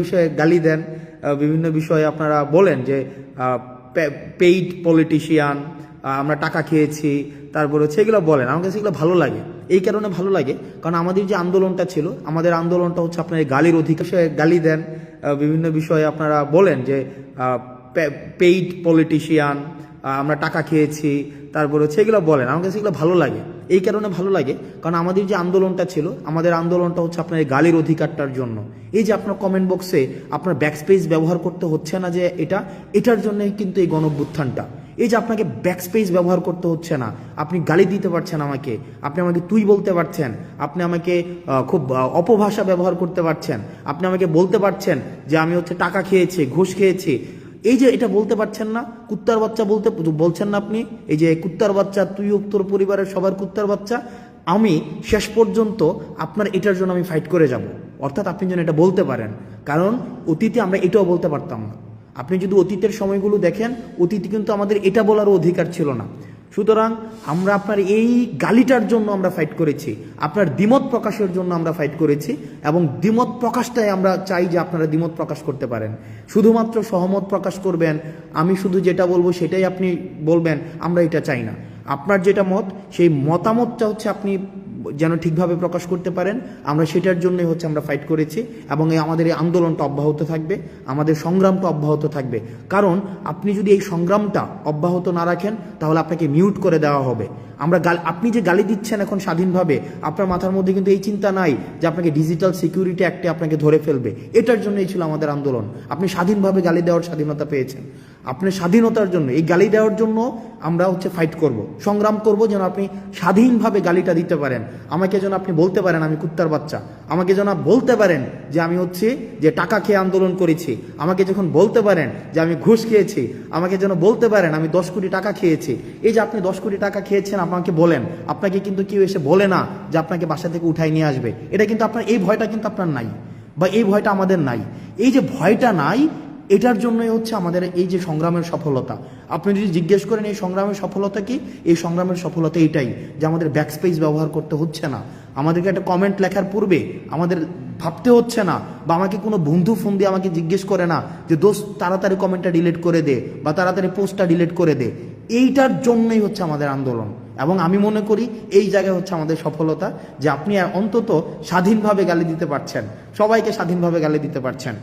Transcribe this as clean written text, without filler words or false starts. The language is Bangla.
বিষয়ে গালি দেন, বিভিন্ন বিষয়ে আপনারা বলেন যে পেইড পলিটিশিয়ান, আমরা টাকা খেয়েছি, তারপরে সেগুলো বলেন। আমার কাছে এগুলো ভালো লাগে, এই কারণে ভালো লাগে কারণ আমাদের যে আন্দোলনটা ছিল, আমাদের আন্দোলনটা হচ্ছে আপনার গালির অধিকার। গালি দেন, বিভিন্ন বিষয়ে আপনারা বলেন যে পেইড পলিটিশিয়ান, আমরা টাকা খেয়েছি, তারপরে সেগুলো বলেন। আমার কাছে এগুলো ভালো লাগে, এই কারণে ভালো লাগে কারণ আমাদের যে আন্দোলনটা ছিল, আমাদের আন্দোলনটা হচ্ছে আপনার গালির অধিকারটার জন্য। এই যে আপনার কমেন্ট বক্সে আপনার ব্যাকস্পেস ব্যবহার করতে হচ্ছে না, যে এটার জন্যই কিন্তু এই গণঅভ্যুত্থানটা। এই যে আপনাকে ব্যাকস্পেস ব্যবহার করতে হচ্ছে না, আপনি গালি দিতে পারছেন আমাকে, আপনি আমাকে তুই বলতে পারছেন, আপনি আমাকে খুব অপভাষা ব্যবহার করতে পারছেন, আপনি আমাকে বলতে পারছেন যে আমি হচ্ছে টাকা খেয়েছি, ঘুষ খেয়েছি। এই যে এটা বলতে পারছেন না, কুত্তার বাচ্চা বলছেন না আপনি, এই যে কুত্তার বাচ্চা, তুই তোর পরিবারের সবার কুত্তার বাচ্চা। আমি শেষ পর্যন্ত আপনার এটার জন্য আমি ফাইট করে যাব, অর্থাৎ আপনি যেন এটা বলতে পারেন। কারণ অতীতে আমরা এটাও বলতে পারতাম না। আপনি যদি অতীতের সময়গুলো দেখেন, অতীতে কিন্তু আমাদের এটা বলারও অধিকার ছিল না। সুতরাং আমরা আপনার এই গালিটার জন্য আমরা ফাইট করেছি, আপনার দ্বিমত প্রকাশের জন্য আমরা ফাইট করেছি, এবং দ্বিমত প্রকাশটাই আমরা চাই যে আপনারা দ্বিমত প্রকাশ করতে পারেন। শুধুমাত্র সহমত প্রকাশ করবেন, আমি শুধু যেটা বলবো সেটাই আপনি বলবেন, আমরা এটা চাই না। আপনার যেটা মত, সেই মতামতটা হচ্ছে আপনি যেন ঠিকভাবে প্রকাশ করতে পারেন, আমরা সেটার জন্যই হচ্ছে আমরা ফাইট করেছি। এবং আমাদের এই আন্দোলনটা অব্যাহত থাকবে, আমাদের সংগ্রামটা অব্যাহত থাকবে। কারণ আপনি যদি এই সংগ্রামটা অব্যাহত না রাখেন, তাহলে আপনাকে মিউট করে দেওয়া হবে। আপনি যে গালি দিচ্ছেন এখন স্বাধীনভাবে, আপনার মাথার মধ্যে কিন্তু এই চিন্তা নাই যে আপনাকে ডিজিটাল সিকিউরিটি অ্যাক্টে আপনাকে ধরে ফেলবে। এটার জন্যই ছিল আমাদের আন্দোলন। আপনি স্বাধীনভাবে গালি দেওয়ার স্বাধীনতা পেয়েছেন, আপনার স্বাধীনতার জন্য। এই গালি দেওয়ার জন্য আমরা হচ্ছে ফাইট করব, সংগ্রাম করব, যেন আপনি স্বাধীনভাবে গালিটা দিতে পারেন। আমাকে যেন আপনি বলতে পারেন আমি কুত্তার বাচ্চা, আমাকে যেন বলতে পারেন যে আমি হচ্ছে যে টাকা খেয়ে আন্দোলন করেছি, আমাকে যখন বলতে পারেন যে আমি ঘুষ খেয়েছি, আমাকে যেন বলতে পারেন আমি 10 কোটি টাকা খেয়েছি। এই যে আপনি 10 কোটি টাকা খেয়েছেন, আমাকে বলেন, আপনাকে কিন্তু কেউ এসে বলে না যে আপনাকে বাসা থেকে উঠাই নিয়ে আসবে। এটা কিন্তু আপনার, এই ভয়টা কিন্তু আপনার নাই, বা এই ভয়টা আমাদের নাই। এই যে ভয়টা নাই, এটার জন্যই হচ্ছে আমাদের এই যে সংগ্রামের সফলতা। আপনি যদি জিজ্ঞেস করেন এই সংগ্রামের সফলতা কি, এই সংগ্রামের সফলতা এটাই যে আমাদের ব্যাকস্পেস ব্যবহার করতে হচ্ছে না, আমাদেরকে একটা কমেন্ট লেখার পূর্বে আমাদের ভাবতে হচ্ছে না, বা আমাকে কোনো বন্ধু ফোন দিয়ে আমাকে জিজ্ঞেস করে না যে দোস্ত তাড়াতাড়ি কমেন্টটা ডিলিট করে দে, বা তাড়াতাড়ি পোস্টটা ডিলিট করে দে। এইটার জন্যই হচ্ছে আমাদের আন্দোলন। এবং আমি মনে করি এই জায়গায় হচ্ছে আমাদের সফলতা, যে আপনি অন্তত স্বাধীনভাবে গালি দিতে পারছেন, সবাইকে স্বাধীনভাবে গালি দিতে পারছেন।